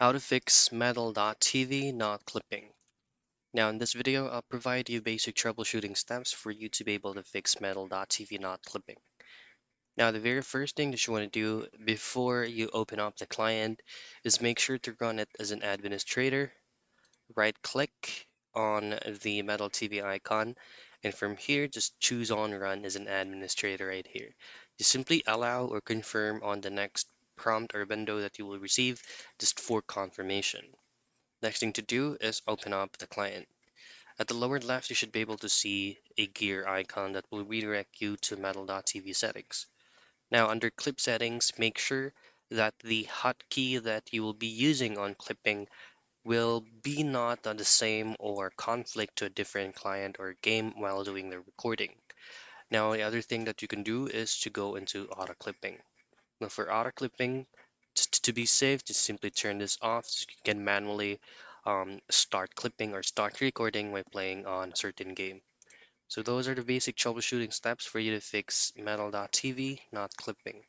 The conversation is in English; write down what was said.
How to fix metal.tv not clipping. Now in this video, I'll provide you basic troubleshooting steps for you to be able to fix metal.tv not clipping. Now the very first thing that you want to do before you open up the client is make sure to run it as an administrator. Right click on the metal TV icon, and from here just choose on run as an administrator right here. You simply allow or confirm on the next prompt or window that you will receive just for confirmation. Next thing to do is open up the client. At the lower left, you should be able to see a gear icon that will redirect you to metal.tv settings. Now, under clip settings, make sure that the hotkey that you will be using on clipping will be not on the same or conflict to a different client or game while doing the recording. Now, the other thing that you can do is to go into auto clipping. Now for auto clipping, to be safe, just simply turn this off so you can manually start clipping or start recording while playing on a certain game. So those are the basic troubleshooting steps for you to fix metal.tv not clipping.